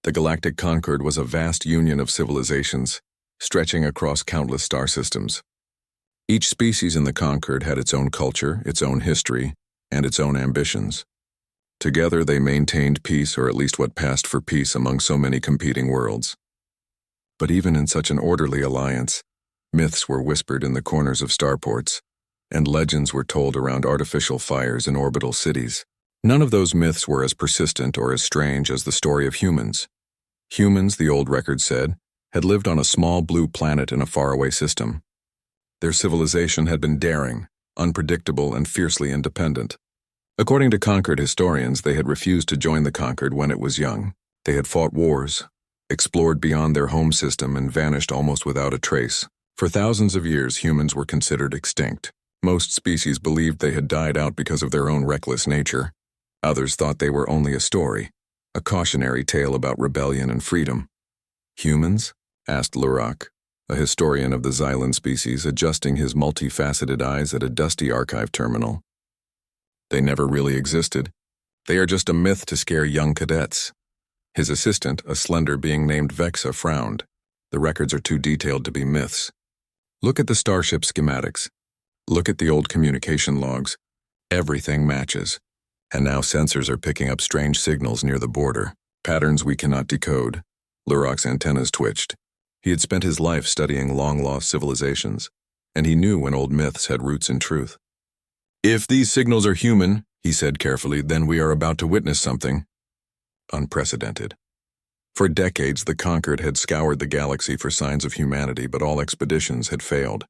The Galactic Concord was a vast union of civilizations, stretching across countless star systems. Each species in the Concord had its own culture, its own history, and its own ambitions. Together they maintained peace, or at least what passed for peace, among so many competing worlds. But even in such an orderly alliance, myths were whispered in the corners of starports, and legends were told around artificial fires in orbital cities. None of those myths were as persistent or as strange as the story of humans. Humans, the old record said, had lived on a small blue planet in a faraway system. Their civilization had been daring, unpredictable, and fiercely independent. According to Concord historians, they had refused to join the Concord when it was young. They had fought wars, explored beyond their home system, and vanished almost without a trace. For thousands of years, humans were considered extinct. Most species believed they had died out because of their own reckless nature. Others thought they were only a story, a cautionary tale about rebellion and freedom. Humans? Asked Lyra, a historian of the Xylan species, adjusting his multifaceted eyes at a dusty archive terminal. They never really existed. They are just a myth to scare young cadets. His assistant, a slender being named Vexa, frowned. The records are too detailed to be myths. Look at the starship schematics. Look at the old communication logs. Everything matches. And now sensors are picking up strange signals near the border, patterns we cannot decode. Lyra's antennas twitched. He had spent his life studying long-lost civilizations, and he knew when old myths had roots in truth. If these signals are human, he said carefully, then we are about to witness something unprecedented. For decades, the Concord had scoured the galaxy for signs of humanity, but all expeditions had failed.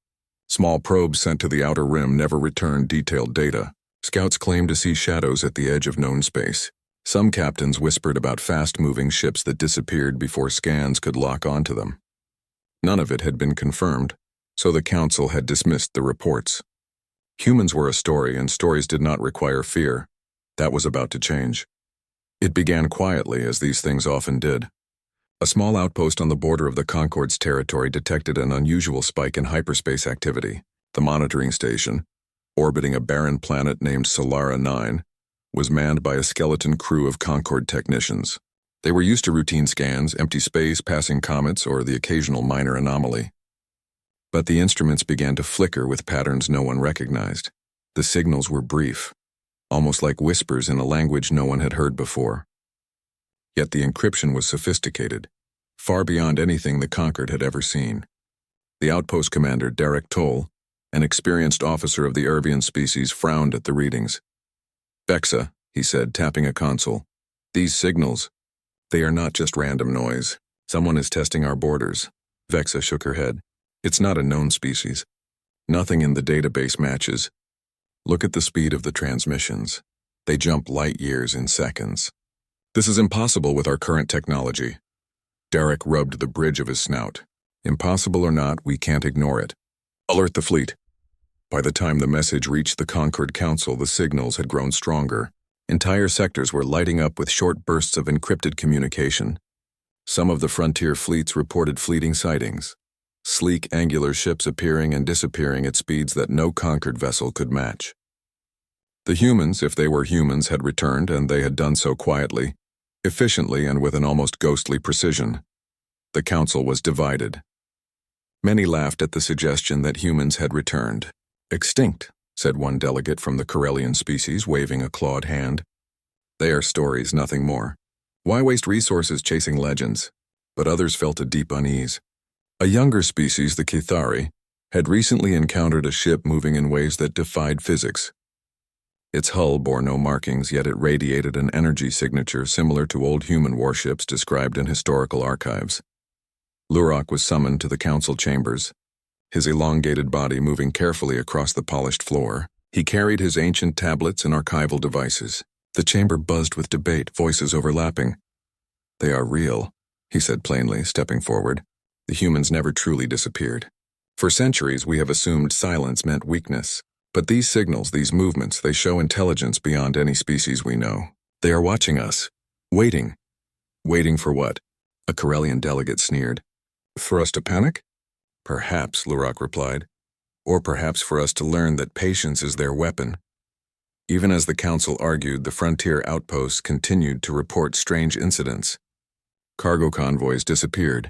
Small probes sent to the outer rim never returned detailed data. Scouts claimed to see shadows at the edge of known space. Some captains whispered about fast-moving ships that disappeared before scans could lock onto them. None of it had been confirmed, so the Council had dismissed the reports. Humans were a story, and stories did not require fear. That was about to change. It began quietly, as these things often did. A small outpost on the border of the Concord's territory detected an unusual spike in hyperspace activity. The monitoring station, orbiting a barren planet named Solara 9, was manned by a skeleton crew of Concord technicians. They were used to routine scans, empty space, passing comets, or the occasional minor anomaly. But the instruments began to flicker with patterns no one recognized. The signals were brief, almost like whispers in a language no one had heard before. Yet the encryption was sophisticated, far beyond anything the Concord had ever seen. The outpost commander, Derek Toll, an experienced officer of the Irvian species, frowned at the readings. Vexa, he said, tapping a console. These signals, they are not just random noise. Someone is testing our borders. Vexa shook her head. It's not a known species. Nothing in the database matches. Look at the speed of the transmissions. They jump light years in seconds. This is impossible with our current technology. Derek rubbed the bridge of his snout. Impossible or not, we can't ignore it. Alert the fleet. By the time the message reached the Concord Council, the signals had grown stronger. Entire sectors were lighting up with short bursts of encrypted communication. Some of the frontier fleets reported fleeting sightings. Sleek, angular ships appearing and disappearing at speeds that no Concord vessel could match. The humans, if they were humans, had returned, and they had done so quietly, efficiently, and with an almost ghostly precision. The Council was divided. Many laughed at the suggestion that humans had returned. Extinct, said one delegate from the Corellian species, waving a clawed hand. They are stories, nothing more. Why waste resources chasing legends? But others felt a deep unease. A younger species, the Kithari, had recently encountered a ship moving in ways that defied physics. Its hull bore no markings, yet it radiated an energy signature similar to old human warships described in historical archives. Lyra was summoned to the council chambers, his elongated body moving carefully across the polished floor. He carried his ancient tablets and archival devices. The chamber buzzed with debate, voices overlapping. They are real, he said plainly, stepping forward. The humans never truly disappeared. For centuries, we have assumed silence meant weakness. But these signals, these movements, they show intelligence beyond any species we know. They are watching us. Waiting. Waiting for what? A Corellian delegate sneered. For us to panic? Perhaps, Lyra replied. Or perhaps for us to learn that patience is their weapon. Even as the council argued, the frontier outposts continued to report strange incidents. Cargo convoys disappeared,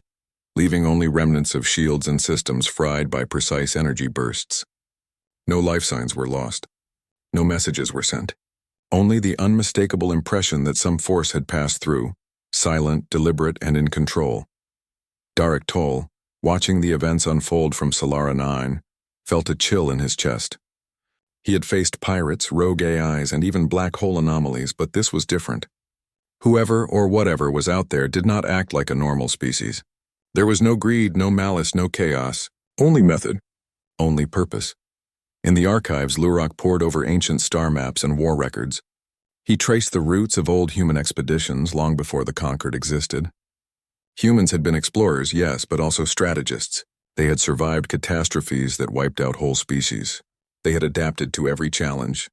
leaving only remnants of shields and systems fried by precise energy bursts. No life signs were lost. No messages were sent. Only the unmistakable impression that some force had passed through, silent, deliberate, and in control. Darek Toll, watching the events unfold from Solara 9, felt a chill in his chest. He had faced pirates, rogue AIs, and even black hole anomalies, but this was different. Whoever or whatever was out there did not act like a normal species. There was no greed, no malice, no chaos. Only method. Only purpose. In the archives, Lurok pored over ancient star maps and war records. He traced the roots of old human expeditions long before the Conquered existed. Humans had been explorers, yes, but also strategists. They had survived catastrophes that wiped out whole species. They had adapted to every challenge.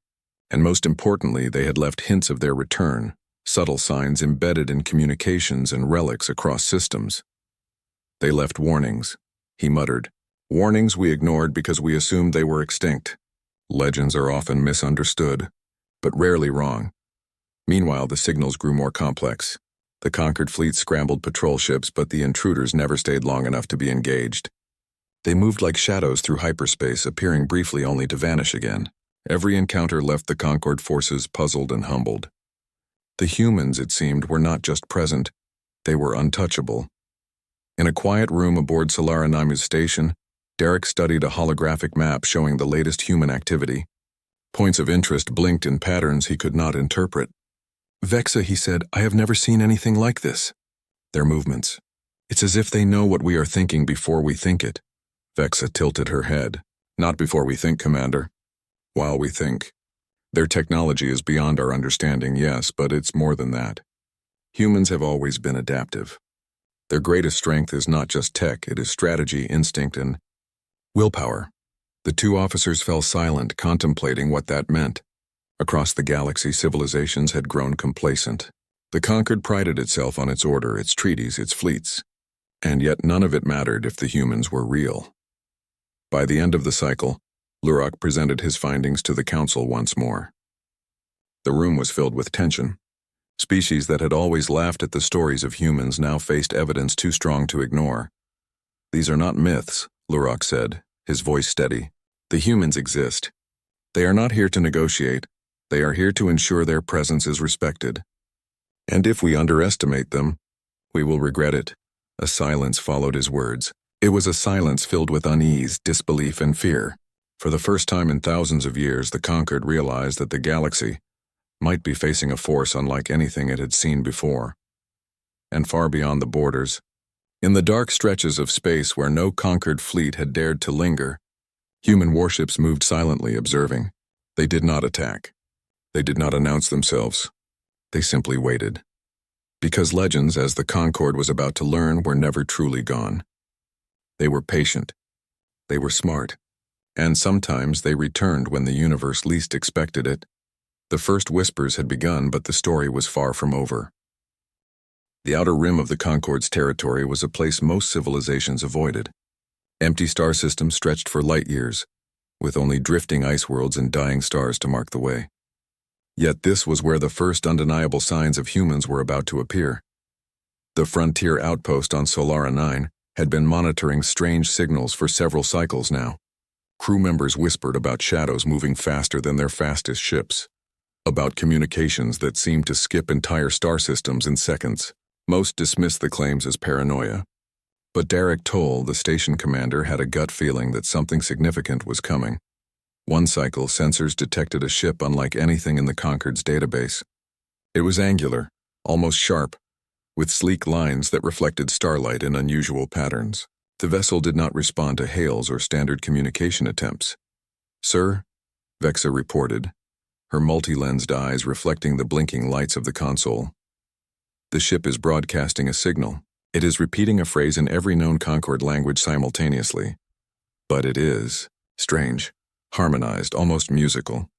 And most importantly, they had left hints of their return, subtle signs embedded in communications and relics across systems. They left warnings, he muttered. Warnings we ignored because we assumed they were extinct. Legends are often misunderstood, but rarely wrong. Meanwhile, the signals grew more complex. The Conquered fleet scrambled patrol ships, but the intruders never stayed long enough to be engaged. They moved like shadows through hyperspace, appearing briefly only to vanish again. Every encounter left the Concord forces puzzled and humbled. The humans, it seemed, were not just present, they were untouchable. In a quiet room aboard Solara 9's station, Derek studied a holographic map showing the latest human activity. Points of interest blinked in patterns he could not interpret. Vexa, he said, I have never seen anything like this. Their movements. It's as if they know what we are thinking before we think it. Vexa tilted her head. Not before we think, Commander. While we think. Their technology is beyond our understanding, yes, but it's more than that. Humans have always been adaptive. Their greatest strength is not just tech, it is strategy, instinct, and willpower. The two officers fell silent, contemplating what that meant. Across the galaxy, civilizations had grown complacent. The Conquered prided itself on its order, its treaties, its fleets. And yet none of it mattered if the humans were real. By the end of the cycle, Lurok presented his findings to the Council once more. The room was filled with tension. Species that had always laughed at the stories of humans now faced evidence too strong to ignore. These are not myths, Lurok said, his voice steady. The humans exist. They are not here to negotiate. They are here to ensure their presence is respected. And if we underestimate them, we will regret it. A silence followed his words. It was a silence filled with unease, disbelief, and fear. For the first time in thousands of years, the Conquered realized that the galaxy might be facing a force unlike anything it had seen before. And far beyond the borders, in the dark stretches of space where no Conquered fleet had dared to linger, human warships moved silently, observing. They did not attack. They did not announce themselves. They simply waited. Because legends, as the Concord was about to learn, were never truly gone. They were patient. They were smart. And sometimes they returned when the universe least expected it. The first whispers had begun, but the story was far from over. The outer rim of the Concord's territory was a place most civilizations avoided. Empty star systems stretched for light years, with only drifting ice worlds and dying stars to mark the way. Yet this was where the first undeniable signs of humans were about to appear. The frontier outpost on Solara 9 had been monitoring strange signals for several cycles now. Crew members whispered about shadows moving faster than their fastest ships, about communications that seemed to skip entire star systems in seconds. Most dismissed the claims as paranoia. But Darek Toll, the station commander, had a gut feeling that something significant was coming. One cycle, sensors detected a ship unlike anything in the Concord's database. It was angular, almost sharp, with sleek lines that reflected starlight in unusual patterns. The vessel did not respond to hails or standard communication attempts. "Sir," Vexa reported, her multi-lensed eyes reflecting the blinking lights of the console. "The ship is broadcasting a signal. It is repeating a phrase in every known Concord language simultaneously. But it is strange, harmonized, almost musical."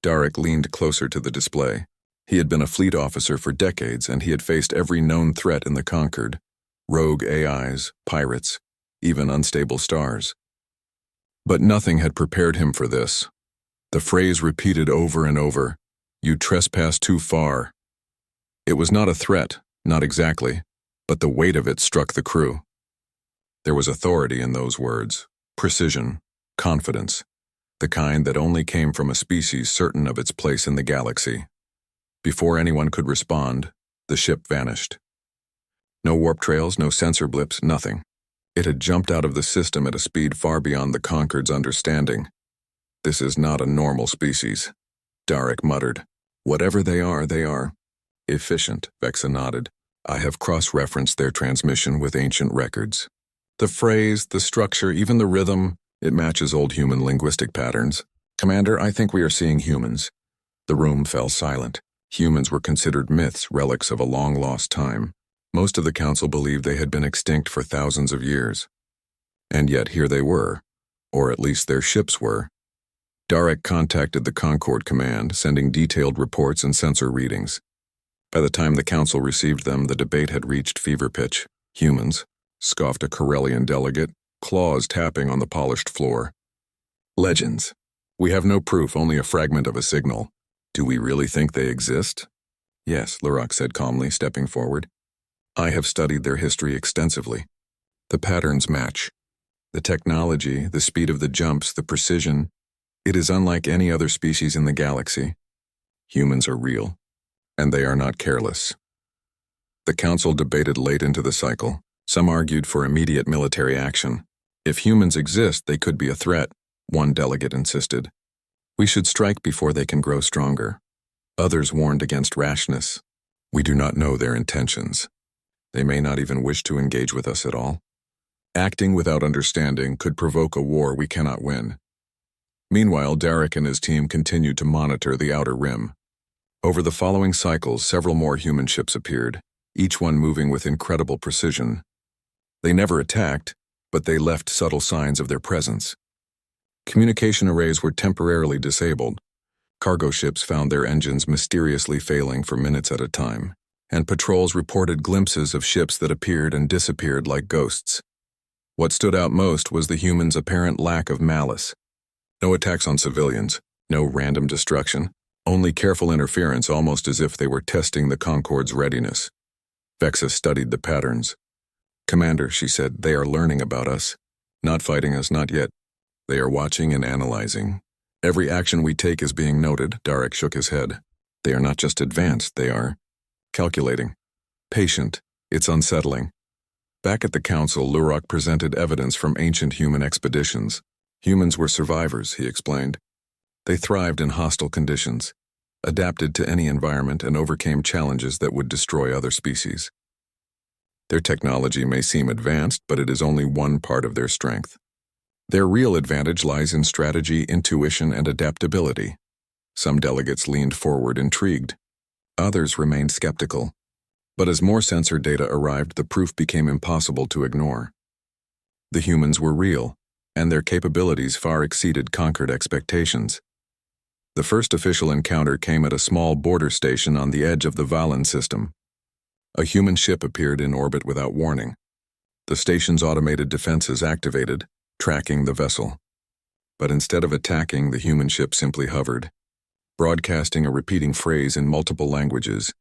Darek leaned closer to the display. He had been a fleet officer for decades, and he had faced every known threat in the Concord: rogue AIs, pirates, even unstable stars. But nothing had prepared him for this. The phrase repeated over and over, "You trespass too far." It was not a threat, not exactly, but the weight of it struck the crew. There was authority in those words, precision, confidence, the kind that only came from a species certain of its place in the galaxy. Before anyone could respond, the ship vanished. No warp trails, no sensor blips, nothing. It had jumped out of the system at a speed far beyond the Concord's understanding. "This is not a normal species," Darek muttered. "Whatever they are, they are." "Efficient," Vexa nodded. "I have cross-referenced their transmission with ancient records. The phrase, the structure, even the rhythm, it matches old human linguistic patterns. Commander, I think we are seeing humans." The room fell silent. Humans were considered myths, relics of a long-lost time. Most of the Council believed they had been extinct for thousands of years. And yet here they were, or at least their ships were. Darek contacted the Concord Command, sending detailed reports and sensor readings. By the time the Council received them, the debate had reached fever pitch. "Humans," scoffed a Corellian delegate, claws tapping on the polished floor. "Legends. We have no proof, only a fragment of a signal. Do we really think they exist?" "Yes," Lyra said calmly, stepping forward. "I have studied their history extensively. The patterns match. The technology, the speed of the jumps, the precision. It is unlike any other species in the galaxy. Humans are real, and they are not careless." The Council debated late into the cycle. Some argued for immediate military action. "If humans exist, they could be a threat," one delegate insisted. "We should strike before they can grow stronger." Others warned against rashness. "We do not know their intentions. They may not even wish to engage with us at all. Acting without understanding could provoke a war we cannot win." Meanwhile, Darek and his team continued to monitor the outer rim. Over the following cycles, several more human ships appeared, each one moving with incredible precision. They never attacked, but they left subtle signs of their presence. Communication arrays were temporarily disabled. Cargo ships found their engines mysteriously failing for minutes at a time, and patrols reported glimpses of ships that appeared and disappeared like ghosts. What stood out most was the humans' apparent lack of malice. No attacks on civilians, no random destruction, only careful interference, almost as if they were testing the Concord's readiness. Vexa studied the patterns. "Commander," she said, "they are learning about us. Not fighting us, not yet. They are watching and analyzing. Every action we take is being noted." Darek shook his head. "They are not just advanced, they are calculating. Patient. It's unsettling." Back at the Council, Lurok presented evidence from ancient human expeditions. Humans were survivors, he explained. They thrived in hostile conditions, adapted to any environment, and overcame challenges that would destroy other species. Their technology may seem advanced, but it is only one part of their strength. Their real advantage lies in strategy, intuition, and adaptability. Some delegates leaned forward, intrigued. Others remained skeptical. But as more sensor data arrived, the proof became impossible to ignore. The humans were real, and their capabilities far exceeded Concord expectations. The first official encounter came at a small border station on the edge of the Valen system. A human ship appeared in orbit without warning. The station's automated defenses activated, tracking the vessel. But instead of attacking, the human ship simply hovered, broadcasting a repeating phrase in multiple languages: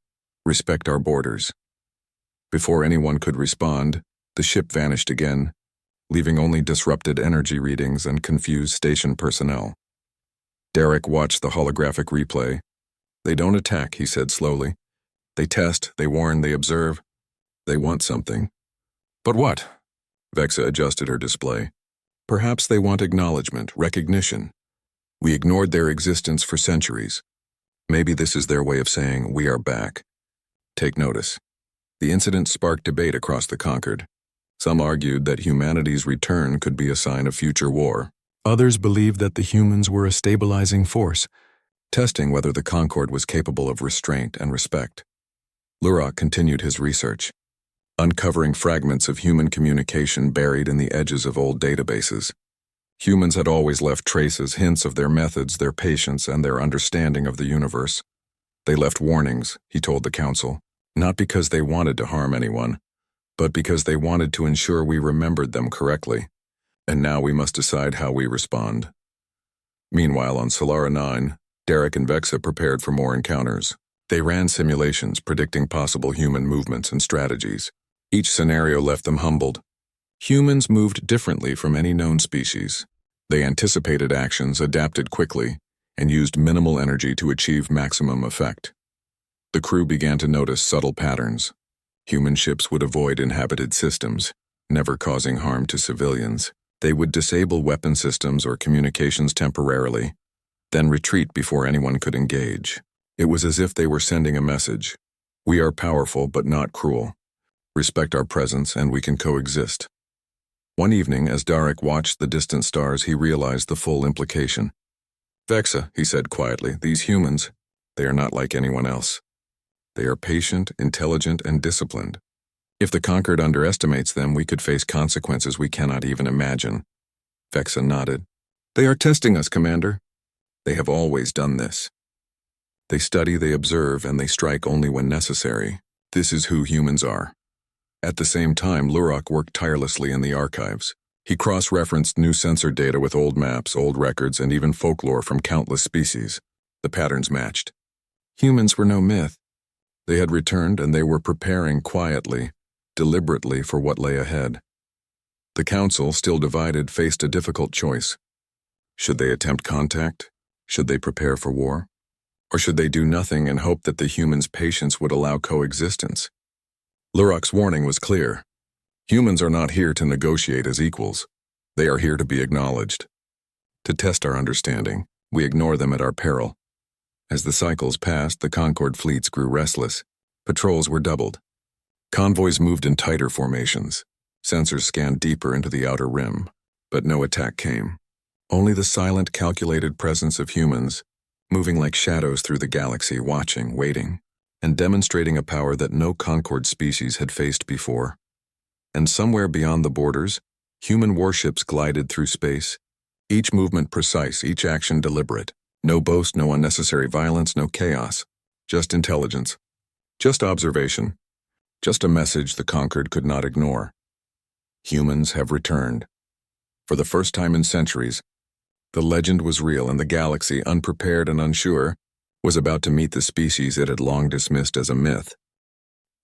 "Respect our borders." Before anyone could respond, the ship vanished again, leaving only disrupted energy readings and confused station personnel. Darek watched the holographic replay. "They don't attack," he said slowly. "They test, they warn, they observe. They want something." "But what?" Vexa adjusted her display. "Perhaps they want acknowledgement, recognition. We ignored their existence for centuries. Maybe this is their way of saying, we are back. Take notice." The incident sparked debate across the Concord. Some argued that humanity's return could be a sign of future war. Others believed that the humans were a stabilizing force, testing whether the Concord was capable of restraint and respect. Lurok continued his research, uncovering fragments of human communication buried in the edges of old databases. Humans had always left traces, hints of their methods, their patience, and their understanding of the universe. They left warnings, he told the Council, not because they wanted to harm anyone, but because they wanted to ensure we remembered them correctly. And now we must decide how we respond. Meanwhile, on Solara 9, Darek and Vexa prepared for more encounters. They ran simulations predicting possible human movements and strategies. Each scenario left them humbled. Humans moved differently from any known species. They anticipated actions, adapted quickly, and used minimal energy to achieve maximum effect. The crew began to notice subtle patterns. Human ships would avoid inhabited systems, never causing harm to civilians. They would disable weapon systems or communications temporarily, then retreat before anyone could engage. It was as if they were sending a message. We are powerful but not cruel. Respect our presence and we can coexist. One evening, as Darek watched the distant stars, he realized the full implication. "Vexa," he said quietly, "these humans, they are not like anyone else. They are patient, intelligent, and disciplined. If the Conquered underestimates them, we could face consequences we cannot even imagine." Vexa nodded. "They are testing us, Commander. They have always done this. They study, they observe, and they strike only when necessary. This is who humans are." At the same time, Lurok worked tirelessly in the archives. He cross-referenced new sensor data with old maps, old records, and even folklore from countless species. The patterns matched. Humans were no myth. They had returned, and they were preparing quietly, deliberately for what lay ahead. The Council, still divided, faced a difficult choice. Should they attempt contact? Should they prepare for war? Or should they do nothing and hope that the humans' patience would allow coexistence? Lurok's warning was clear. Humans are not here to negotiate as equals. They are here to be acknowledged. To test our understanding, we ignore them at our peril. As the cycles passed, the Concord fleets grew restless. Patrols were doubled. Convoys moved in tighter formations. Sensors scanned deeper into the outer rim, but no attack came. Only the silent, calculated presence of humans, moving like shadows through the galaxy, watching, waiting, and demonstrating a power that no Concord species had faced before. And somewhere beyond the borders, human warships glided through space, each movement precise, each action deliberate. No boast, no unnecessary violence, no chaos. Just intelligence. Just observation. Just a message the Conquered could not ignore. Humans have returned. For the first time in centuries, the legend was real, and the galaxy, unprepared and unsure, was about to meet the species it had long dismissed as a myth.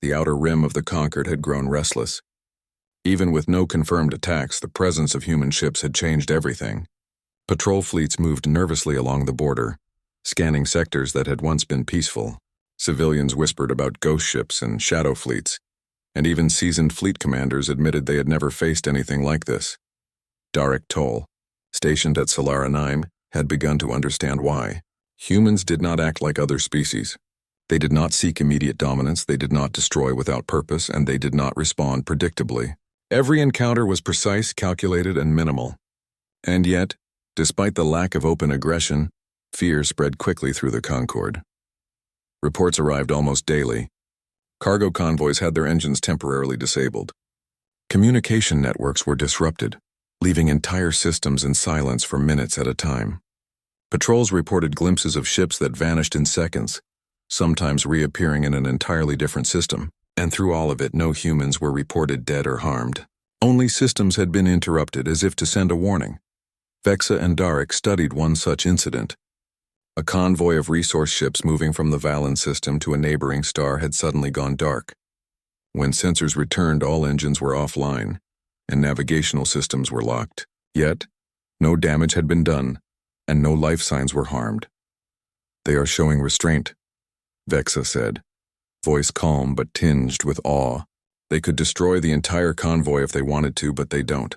The outer rim of the Conquered had grown restless. Even with no confirmed attacks, the presence of human ships had changed everything. Patrol fleets moved nervously along the border, scanning sectors that had once been peaceful. Civilians whispered about ghost ships and shadow fleets, and even seasoned fleet commanders admitted they had never faced anything like this. Darek Toll, stationed at Solara 9, had begun to understand why. Humans did not act like other species. They did not seek immediate dominance, they did not destroy without purpose, and they did not respond predictably. Every encounter was precise, calculated, and minimal. And yet, despite the lack of open aggression, fear spread quickly through the Concord. Reports arrived almost daily. Cargo convoys had their engines temporarily disabled. Communication networks were disrupted, leaving entire systems in silence for minutes at a time. Patrols reported glimpses of ships that vanished in seconds, sometimes reappearing in an entirely different system, and through all of it, no humans were reported dead or harmed. Only systems had been interrupted, as if to send a warning. Vexa and Darek studied one such incident. A convoy of resource ships moving from the Valen system to a neighboring star had suddenly gone dark. When sensors returned, all engines were offline, and navigational systems were locked. Yet, no damage had been done, and no life signs were harmed. "They are showing restraint," Vexa said, voice calm but tinged with awe. "They could destroy the entire convoy if they wanted to, but they don't.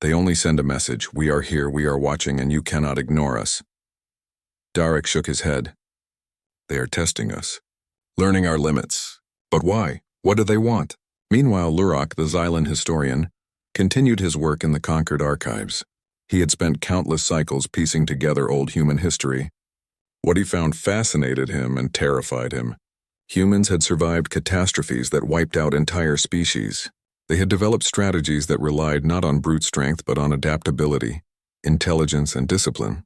They only send a message: we are here, we are watching, and you cannot ignore us." Darek shook his head. "They are testing us, learning our limits. But why? What do they want?" Meanwhile, Lurok, the Xylan historian, continued his work in the Conquered archives. He had spent countless cycles piecing together old human history. What he found fascinated him and terrified him. Humans had survived catastrophes that wiped out entire species. They had developed strategies that relied not on brute strength but on adaptability, intelligence, and discipline.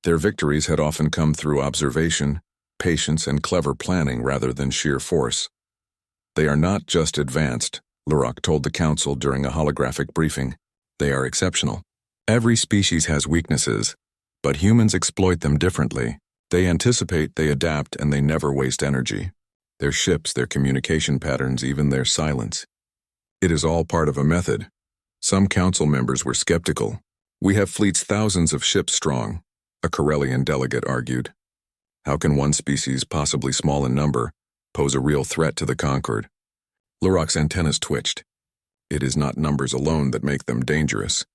Their victories had often come through observation, patience, and clever planning rather than sheer force. "They are not just advanced," Lurok told the Council during a holographic briefing. "They are exceptional. Every species has weaknesses, but humans exploit them differently. They anticipate, they adapt, and they never waste energy. Their ships, their communication patterns, even their silence. It is all part of a method. Some council members were skeptical. We have fleets thousands of ships strong, a Corellian delegate argued. How can one species, possibly small in number, pose a real threat to the conquered? Lurok's antennas twitched. It is not numbers alone that make them dangerous.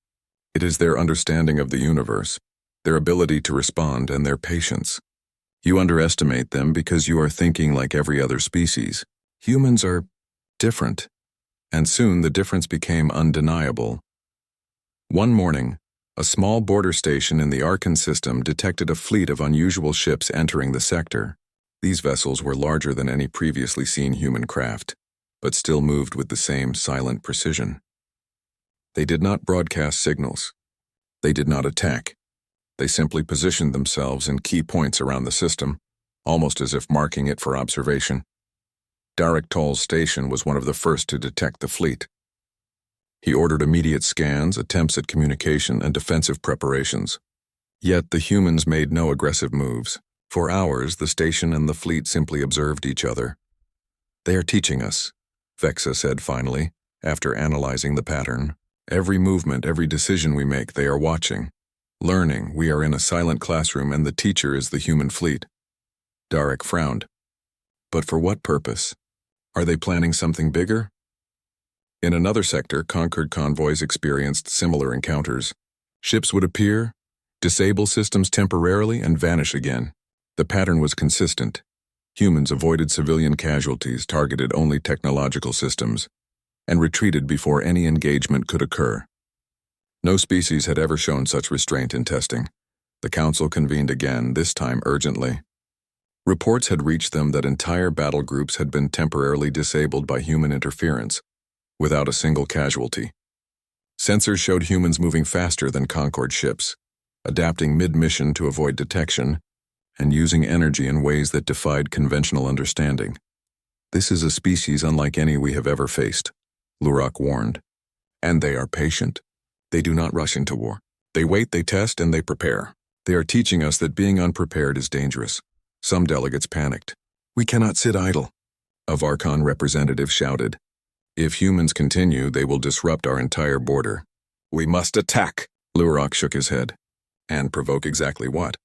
It is their understanding of the universe, their ability to respond, and their patience. You underestimate them because you are thinking like every other species. Humans are different, and soon the difference became undeniable. One morning, a small border station in the Arkan system detected a fleet of unusual ships entering the sector. These vessels were larger than any previously seen human craft, but still moved with the same silent precision. They did not broadcast signals. They did not attack. They simply positioned themselves in key points around the system, almost as if marking it for observation. Darek Toll's station was one of the first to detect the fleet. He ordered immediate scans, attempts at communication, and defensive preparations. Yet the humans made no aggressive moves. For hours, the station and the fleet simply observed each other. "They are teaching us," Vexa said finally, after analyzing the pattern. "Every movement, every decision we make, they are watching. Learning, we are in a silent classroom and the teacher is the human fleet." Darek frowned. "But for what purpose? Are they planning something bigger?" In another sector, conquered convoys experienced similar encounters. Ships would appear, disable systems temporarily, and vanish again. The pattern was consistent. Humans avoided civilian casualties, targeted only technological systems, and retreated before any engagement could occur. No species had ever shown such restraint in testing. The Council convened again, this time urgently. Reports had reached them that entire battle groups had been temporarily disabled by human interference, without a single casualty. Sensors showed humans moving faster than Concord ships, adapting mid-mission to avoid detection, and using energy in ways that defied conventional understanding. "This is a species unlike any we have ever faced," Lurok warned. "And they are patient. They do not rush into war. They wait, they test, and they prepare. They are teaching us that being unprepared is dangerous." Some delegates panicked. "We cannot sit idle," a Varkon representative shouted. "If humans continue, they will disrupt our entire border." "We must attack," Lurok shook his head. "And provoke exactly what?"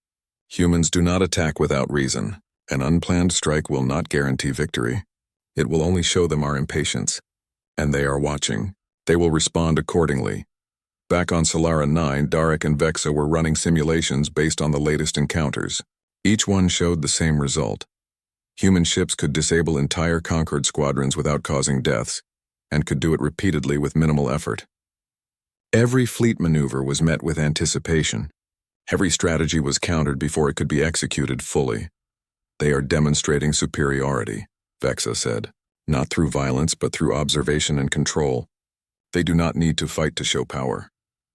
"Humans do not attack without reason. An unplanned strike will not guarantee victory. It will only show them our impatience. And they are watching. They will respond accordingly." Back on Solara 9, Darek and Vexa were running simulations based on the latest encounters. Each one showed the same result. Human ships could disable entire conquered squadrons without causing deaths, and could do it repeatedly with minimal effort. Every fleet maneuver was met with anticipation. Every strategy was countered before it could be executed fully. "They are demonstrating superiority," Vexa said. "Not through violence, but through observation and control. They do not need to fight to show power."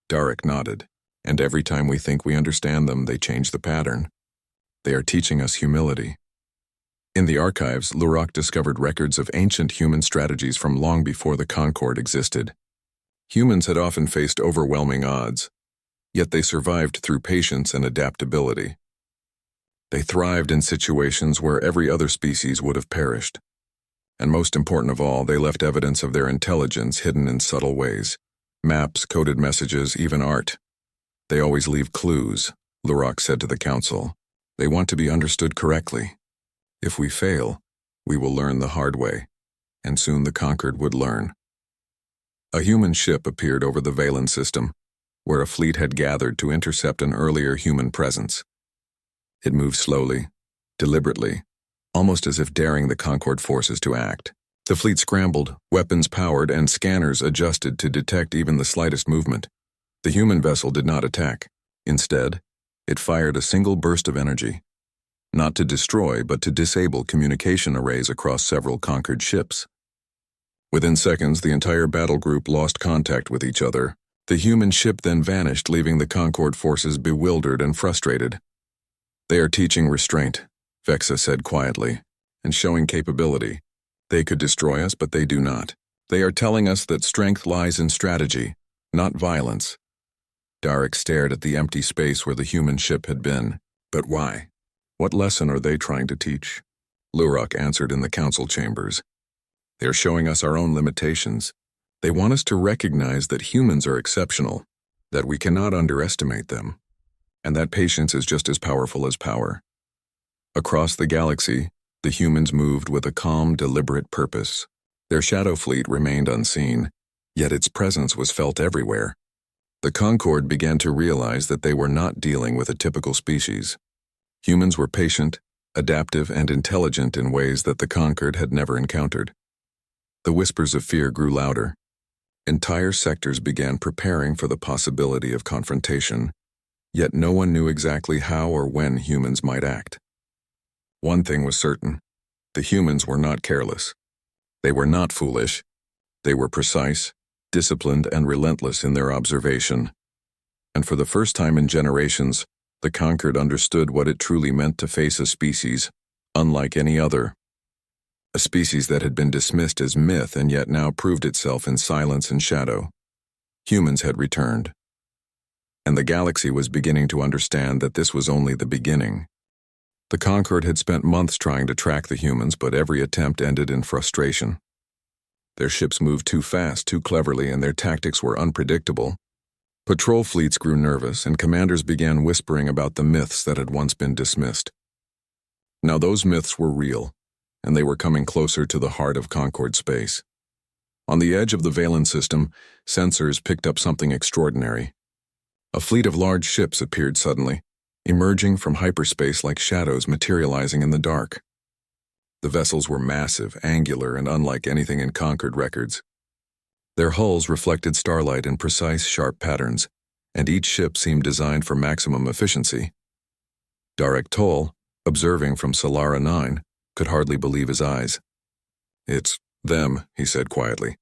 Darek nodded. "And every time we think we understand them, they change the pattern. They are teaching us humility." In the archives, Lurok discovered records of ancient human strategies from long before the Concord existed. Humans had often faced overwhelming odds, yet they survived through patience and adaptability. They thrived in situations where every other species would have perished. And most important of all, they left evidence of their intelligence hidden in subtle ways. Maps, coded messages, even art. "They always leave clues," Lurok said to the Council. "They want to be understood correctly. If we fail, we will learn the hard way, and soon the conquered would learn." A human ship appeared over the Valen system, where a fleet had gathered to intercept an earlier human presence. It moved slowly, deliberately, almost as if daring the Concord forces to act. The fleet scrambled, weapons powered, and scanners adjusted to detect even the slightest movement. The human vessel did not attack. Instead, it fired a single burst of energy. Not to destroy, but to disable communication arrays across several conquered ships. Within seconds, the entire battle group lost contact with each other. The human ship then vanished, leaving the Concord forces bewildered and frustrated. "They are teaching restraint," Vexa said quietly, "and showing capability. They could destroy us, but they do not. They are telling us that strength lies in strategy, not violence." Darek stared at the empty space where the human ship had been. "But why? What lesson are they trying to teach?" Lurok answered in the council chambers. "They are showing us our own limitations. They want us to recognize that humans are exceptional, that we cannot underestimate them, and that patience is just as powerful as power. Across the galaxy, the humans moved with a calm, deliberate purpose. Their shadow fleet remained unseen, yet its presence was felt everywhere. The Concord began to realize that they were not dealing with a typical species. Humans were patient, adaptive, and intelligent in ways that the Concord had never encountered. The whispers of fear grew louder. Entire sectors began preparing for the possibility of confrontation, yet no one knew exactly how or when humans might act. One thing was certain: the humans were not careless. They were not foolish. They were precise, disciplined, and relentless in their observation. And for the first time in generations, the Conquered understood what it truly meant to face a species unlike any other. A species that had been dismissed as myth and yet now proved itself in silence and shadow. Humans had returned. And the galaxy was beginning to understand that this was only the beginning. The Concord had spent months trying to track the humans, but every attempt ended in frustration. Their ships moved too fast, too cleverly, and their tactics were unpredictable. Patrol fleets grew nervous, and commanders began whispering about the myths that had once been dismissed. Now those myths were real, and they were coming closer to the heart of Concord space. On the edge of the Valen system, sensors picked up something extraordinary. A fleet of large ships appeared suddenly, emerging from hyperspace like shadows materializing in the dark. The vessels were massive, angular, and unlike anything in Concord records. Their hulls reflected starlight in precise, sharp patterns, and each ship seemed designed for maximum efficiency. Darek Toll, observing from Solara 9, could hardly believe his eyes. "It's them," he said quietly.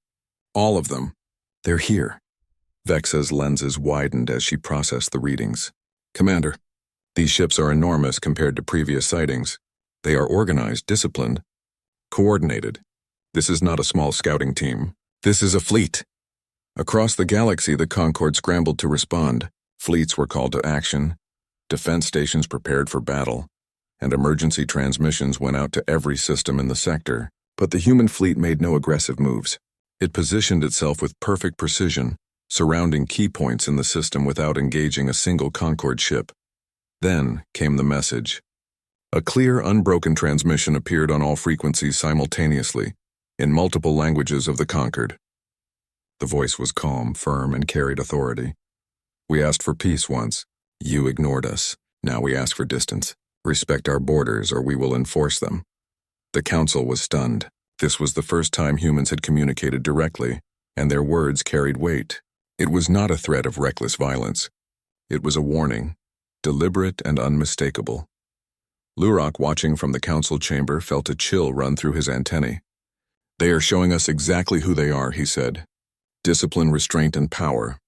"All of them. They're here." Vexa's lenses widened as she processed the readings. "Commander, these ships are enormous compared to previous sightings. They are organized, disciplined, coordinated. This is not a small scouting team. This is a fleet." Across the galaxy, the Concord scrambled to respond. Fleets were called to action, defense stations prepared for battle, and emergency transmissions went out to every system in the sector. But the human fleet made no aggressive moves. It positioned itself with perfect precision, surrounding key points in the system without engaging a single Concord ship. Then came the message. A clear, unbroken transmission appeared on all frequencies simultaneously, in multiple languages of the Conquered. The voice was calm, firm, and carried authority. "We asked for peace once. You ignored us. Now we ask for distance. Respect our borders, or we will enforce them." The council was stunned. This was the first time humans had communicated directly, and their words carried weight. It was not a threat of reckless violence. It was a warning, deliberate and unmistakable. Lurok, watching from the council chamber, felt a chill run through his antennae. "They are showing us exactly who they are," he said. "Discipline, restraint, and power.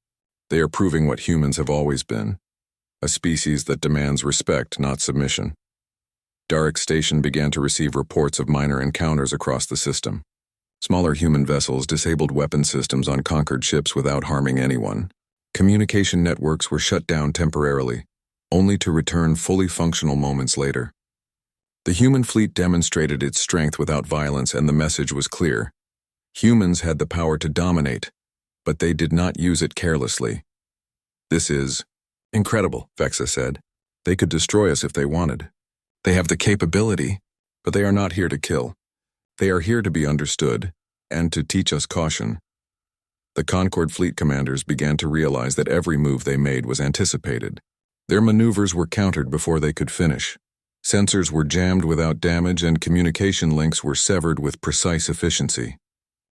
They are proving what humans have always been. A species that demands respect, not submission." Darek's station began to receive reports of minor encounters across the system. Smaller human vessels disabled weapon systems on conquered ships without harming anyone. Communication networks were shut down temporarily, only to return fully functional moments later. The human fleet demonstrated its strength without violence, and the message was clear. Humans had the power to dominate, but they did not use it carelessly. "This is incredible," Vexa said. "They could destroy us if they wanted. They have the capability, but they are not here to kill. They are here to be understood, and to teach us caution." The Concord fleet commanders began to realize that every move they made was anticipated. Their maneuvers were countered before they could finish. Sensors were jammed without damage, and communication links were severed with precise efficiency.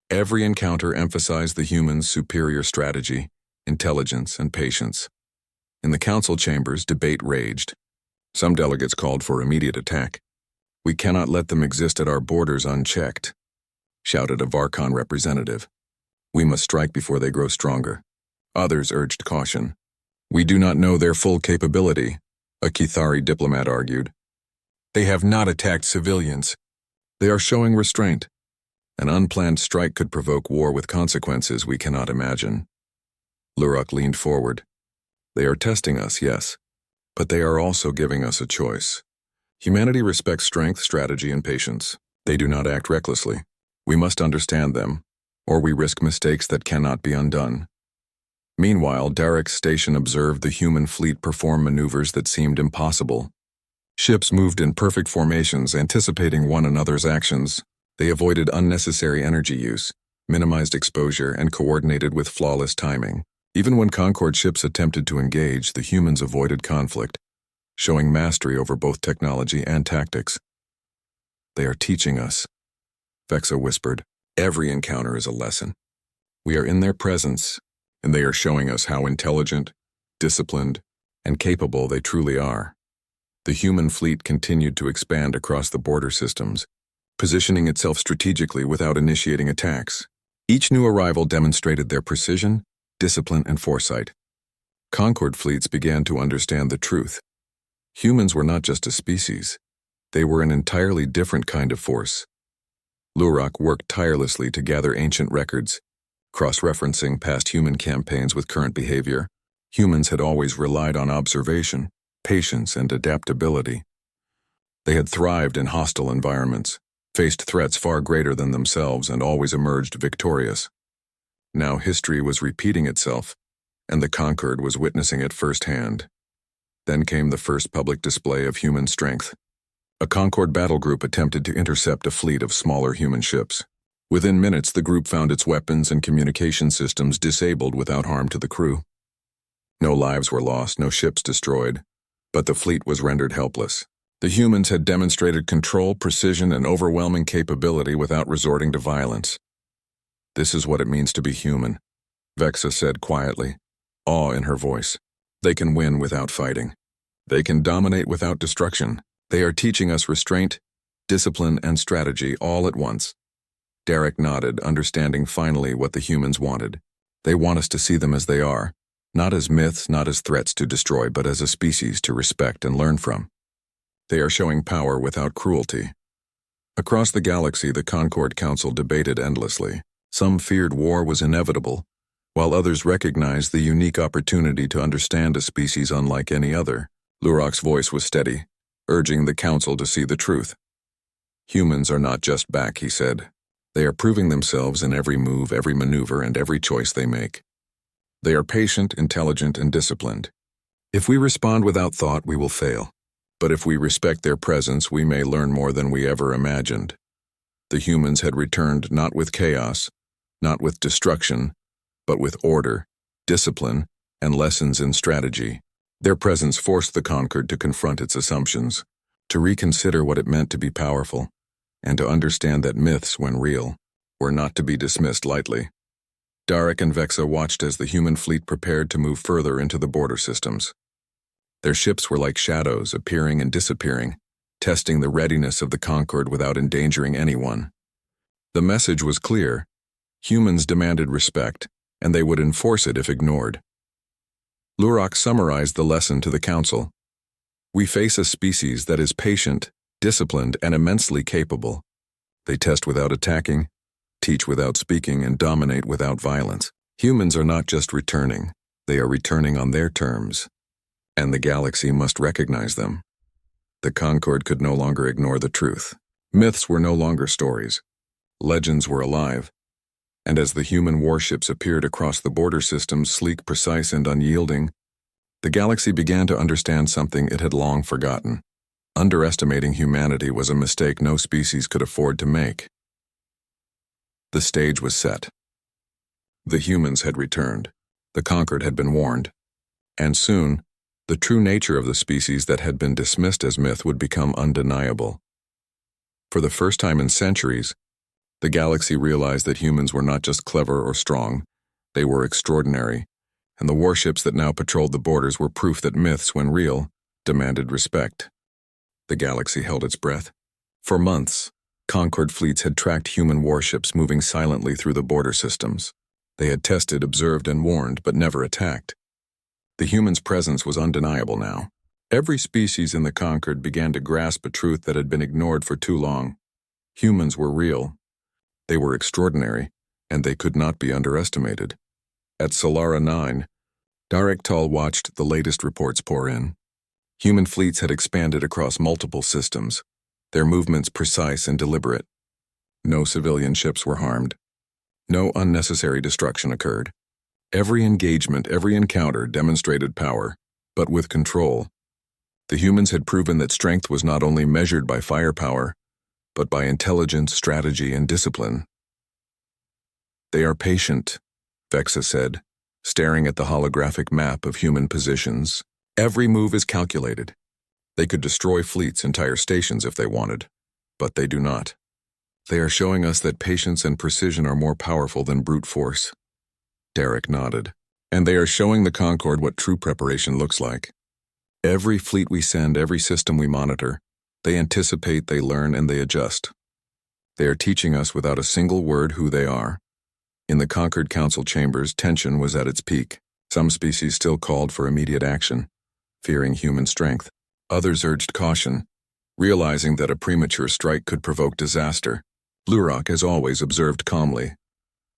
Every encounter emphasized the humans' superior strategy, intelligence, and patience. In the council chambers, debate raged. Some delegates called for immediate attack. "We cannot let them exist at our borders unchecked," shouted a Varkon representative. "We must strike before they grow stronger." Others urged caution. "We do not know their full capability," a Kithari diplomat argued. "They have not attacked civilians. They are showing restraint. An unplanned strike could provoke war with consequences we cannot imagine." Lurok leaned forward. "They are testing us, yes, but they are also giving us a choice. Humanity respects strength, strategy, and patience. They do not act recklessly. We must understand them. or we risk mistakes that cannot be undone. Meanwhile, Derek's station observed the human fleet perform maneuvers that seemed impossible. Ships moved in perfect formations, anticipating one another's actions. They avoided unnecessary energy use, minimized exposure, and coordinated with flawless timing. Even when Concord ships attempted to engage, the humans avoided conflict, showing mastery over both technology and tactics. "They are teaching us," Vexa whispered. "Every encounter is a lesson. We are in their presence, and they are showing us how intelligent, disciplined, and capable they truly are." The human fleet continued to expand across the border systems, positioning itself strategically without initiating attacks. Each new arrival demonstrated their precision, discipline, and foresight. Concord fleets began to understand the truth. Humans were not just a species. They were an entirely different kind of force. Lyra worked tirelessly to gather ancient records, cross-referencing past human campaigns with current behavior. Humans had always relied on observation, patience, and adaptability. They had thrived in hostile environments, faced threats far greater than themselves, and always emerged victorious. Now history was repeating itself, and the Concord was witnessing it firsthand. Then came the first public display of human strength. A Concord battle group attempted to intercept a fleet of smaller human ships. Within minutes, the group found its weapons and communication systems disabled without harm to the crew. No lives were lost, no ships destroyed, but the fleet was rendered helpless. The humans had demonstrated control, precision, and overwhelming capability without resorting to violence. "This is what it means to be human," Vexa said quietly, awe in her voice. "They can win without fighting. They can dominate without destruction. They are teaching us restraint, discipline, and strategy all at once." Derek nodded, understanding finally what the humans wanted. They want us to see them as they are, not as myths, not as threats to destroy, but as a species to respect and learn from. They are showing power without cruelty. Across the galaxy, the Concord Council debated endlessly. Some feared war was inevitable, while others recognized the unique opportunity to understand a species unlike any other. Lyra's voice was steady, urging the Council to see the truth. "Humans are not just back," he said. "They are proving themselves in every move, every maneuver, and every choice they make. They are patient, intelligent, and disciplined. If we respond without thought, we will fail. But if we respect their presence, we may learn more than we ever imagined." The humans had returned not with chaos, not with destruction, but with order, discipline, and lessons in strategy. Their presence forced the Concord to confront its assumptions, to reconsider what it meant to be powerful, and to understand that myths, when real, were not to be dismissed lightly. Derek and Vexa watched as the human fleet prepared to move further into the border systems. Their ships were like shadows, appearing and disappearing, testing the readiness of the Concord without endangering anyone. The message was clear. Humans demanded respect, and they would enforce it if ignored. Lyra summarized the lesson to the Council. "We face a species that is patient, disciplined, and immensely capable. They test without attacking, teach without speaking, and dominate without violence. Humans are not just returning, they are returning on their terms, and the galaxy must recognize them." The Concord could no longer ignore the truth. Myths were no longer stories. Legends were alive. And as the human warships appeared across the border systems, sleek, precise, and unyielding, the galaxy began to understand something it had long forgotten. Underestimating humanity was a mistake no species could afford to make. The stage was set. The humans had returned. The Concord had been warned. And soon, the true nature of the species that had been dismissed as myth would become undeniable. For the first time in centuries, the galaxy realized that humans were not just clever or strong, they were extraordinary, and the warships that now patrolled the borders were proof that myths, when real, demanded respect. The galaxy held its breath. For months, Concord fleets had tracked human warships moving silently through the border systems. They had tested, observed, and warned, but never attacked. The humans' presence was undeniable now. Every species in the Concord began to grasp a truth that had been ignored for too long. Humans were real. They were extraordinary, and they could not be underestimated. At Solara 9, Directal watched the latest reports pour in. Human fleets had expanded across multiple systems, their movements precise and deliberate. No civilian ships were harmed. No unnecessary destruction occurred. Every engagement, every encounter demonstrated power, but with control. The humans had proven that strength was not only measured by firepower, but by intelligence, strategy, and discipline. They are patient, Vexa said, staring at the holographic map of human positions. Every move is calculated. They could destroy fleets, entire stations if they wanted, but they do not. They are showing us that patience and precision are more powerful than brute force. Derek nodded. And they are showing the Concord what true preparation looks like. Every fleet we send, every system we monitor, they anticipate, they learn, and they adjust. They are teaching us without a single word who they are. In the Concord Council chambers, tension was at its peak. Some species still called for immediate action, fearing human strength. Others urged caution, realizing that a premature strike could provoke disaster. Lyra, as always, observed calmly.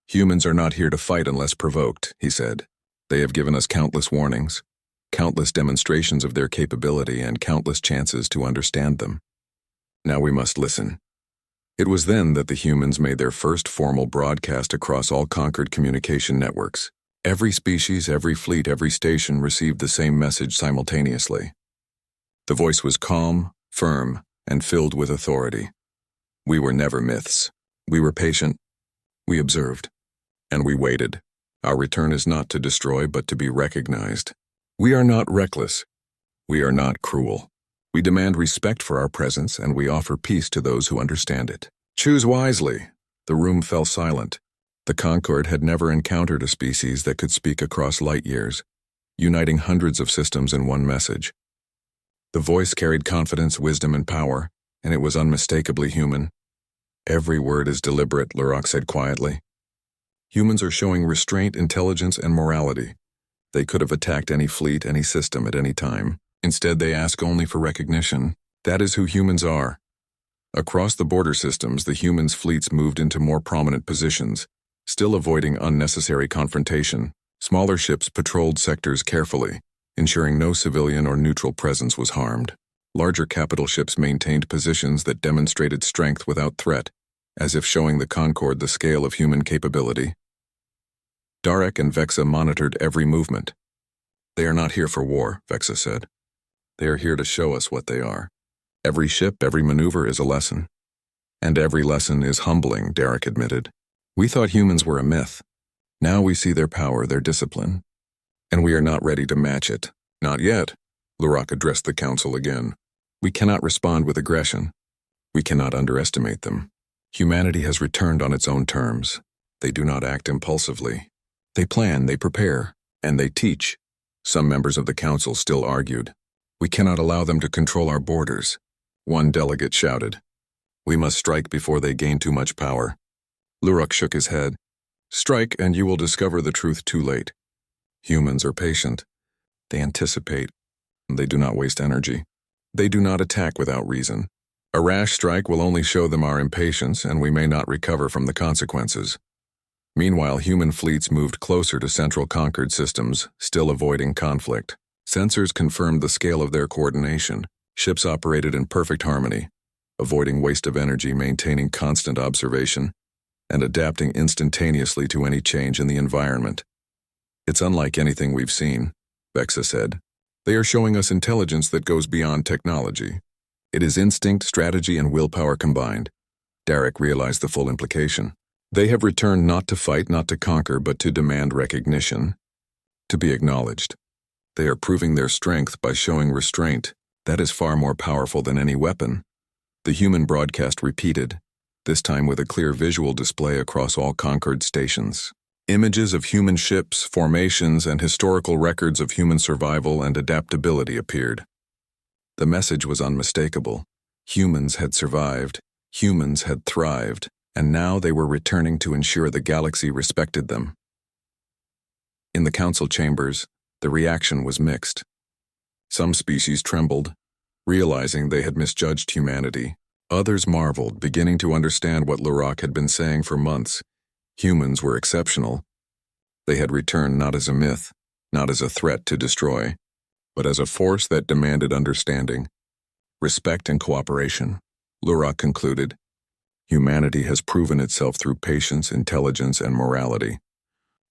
Humans are not here to fight unless provoked, he said. They have given us countless warnings, countless demonstrations of their capability, and countless chances to understand them. Now we must listen. It was then that the humans made their first formal broadcast across all Concord communication networks. Every species, every fleet, every station received the same message simultaneously. The voice was calm, firm, and filled with authority. We were never myths. We were patient. We observed. And we waited. Our return is not to destroy, but to be recognized. We are not reckless. We are not cruel. We demand respect for our presence, and we offer peace to those who understand it. Choose wisely. The room fell silent. The Concord had never encountered a species that could speak across light years, uniting hundreds of systems in one message. The voice carried confidence, wisdom, and power, and it was unmistakably human. Every word is deliberate, Lyra said quietly. Humans are showing restraint, intelligence, and morality. They could have attacked any fleet, any system at any time. Instead, they ask only for recognition. That is who humans are. Across the border systems, the humans' fleets moved into more prominent positions, still avoiding unnecessary confrontation. Smaller ships patrolled sectors carefully, ensuring no civilian or neutral presence was harmed. Larger capital ships maintained positions that demonstrated strength without threat, as if showing the Concord the scale of human capability. Darek and Vexa monitored every movement. They are not here for war, Vexa said. They are here to show us what they are. Every ship, every maneuver is a lesson. And every lesson is humbling, Darek admitted. We thought humans were a myth. Now we see their power, their discipline. And we are not ready to match it. Not yet, Lyra addressed the council again. We cannot respond with aggression. We cannot underestimate them. Humanity has returned on its own terms. They do not act impulsively. They plan, they prepare, and they teach. Some members of the council still argued. We cannot allow them to control our borders. One delegate shouted. We must strike before they gain too much power. Lyra shook his head. Strike, and you will discover the truth too late. Humans are patient. They anticipate. They do not waste energy. They do not attack without reason. A rash strike will only show them our impatience, and we may not recover from the consequences. Meanwhile, human fleets moved closer to central Concord systems, still avoiding conflict. Sensors confirmed the scale of their coordination. Ships operated in perfect harmony, avoiding waste of energy, maintaining constant observation, and adapting instantaneously to any change in the environment. It's unlike anything we've seen, Vexa said. They are showing us intelligence that goes beyond technology. It is instinct, strategy, and willpower combined. Darek realized the full implication. They have returned not to fight, not to conquer, but to demand recognition, to be acknowledged. They are proving their strength by showing restraint. That is far more powerful than any weapon. The human broadcast repeated, this time with a clear visual display across all Concord stations. Images of human ships, formations, and historical records of human survival and adaptability appeared. The message was unmistakable. Humans had survived, humans had thrived, and now they were returning to ensure the galaxy respected them. In the council chambers, the reaction was mixed. Some species trembled, realizing they had misjudged humanity. Others marveled, beginning to understand what Lyra had been saying for months. Humans were exceptional. They had returned not as a myth, not as a threat to destroy, but as a force that demanded understanding, respect, and cooperation. Lyra concluded, Humanity has proven itself through patience, intelligence, and morality.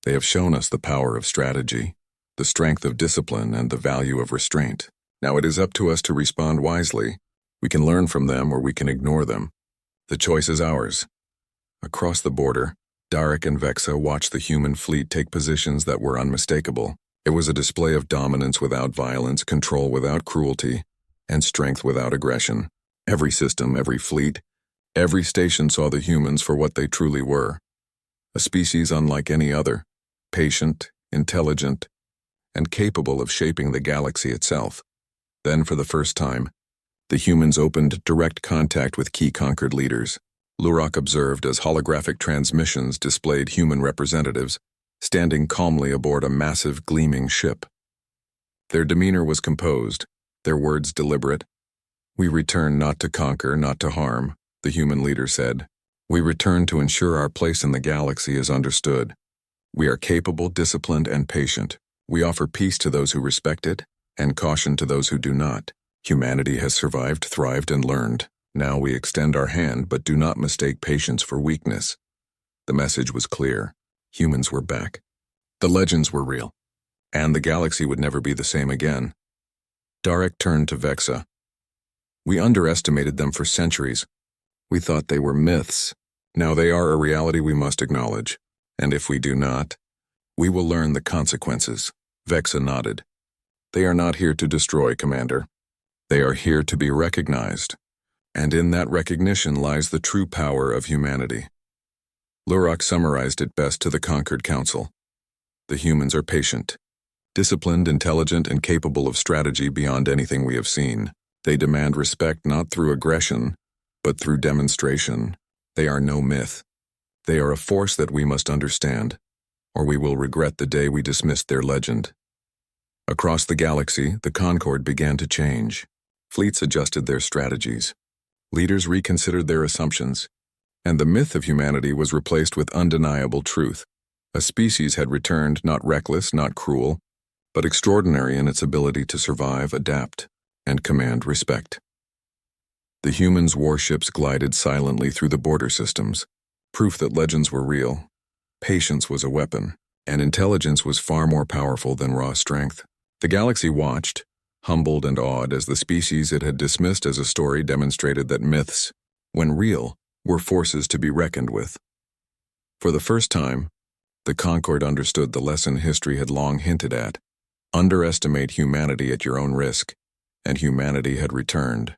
They have shown us the power of strategy, the strength of discipline, and the value of restraint. Now it is up to us to respond wisely. We can learn from them or we can ignore them. The choice is ours. Across the border, Darek and Vexa watched the human fleet take positions that were unmistakable. It was a display of dominance without violence, control without cruelty, and strength without aggression. Every system, every fleet, every station saw the humans for what they truly were. A species unlike any other, patient, intelligent, and capable of shaping the galaxy itself. Then, for the first time, the humans opened direct contact with key conquered leaders. Lurok observed as holographic transmissions displayed human representatives, standing calmly aboard a massive, gleaming ship. Their demeanor was composed, their words deliberate. "We return not to conquer, not to harm," the human leader said. "We return to ensure our place in the galaxy is understood. We are capable, disciplined, and patient. We offer peace to those who respect it, and caution to those who do not. Humanity has survived, thrived, and learned. Now we extend our hand, but do not mistake patience for weakness." The message was clear. Humans were back. The legends were real. And the galaxy would never be the same again. Darek turned to Vexa. "We underestimated them for centuries. We thought they were myths. Now they are a reality we must acknowledge. And if we do not, we will learn the consequences." Vexa nodded. "They are not here to destroy, Commander. They are here to be recognized. And in that recognition lies the true power of humanity." Lurok summarized it best to the Conquered Council. "The humans are patient, disciplined, intelligent, and capable of strategy beyond anything we have seen. They demand respect not through aggression, but through demonstration. They are no myth. They are a force that we must understand, or we will regret the day we dismissed their legend." Across the galaxy, the Concord began to change. Fleets adjusted their strategies. Leaders reconsidered their assumptions, and the myth of humanity was replaced with undeniable truth. A species had returned, not reckless, not cruel, but extraordinary in its ability to survive, adapt, and command respect. The humans' warships glided silently through the border systems, proof that legends were real. Patience was a weapon, and intelligence was far more powerful than raw strength. The galaxy watched, humbled and awed, as the species it had dismissed as a story demonstrated that myths, when real, were forces to be reckoned with. For the first time, the Concord understood the lesson history had long hinted at. Underestimate humanity at your own risk, and humanity had returned.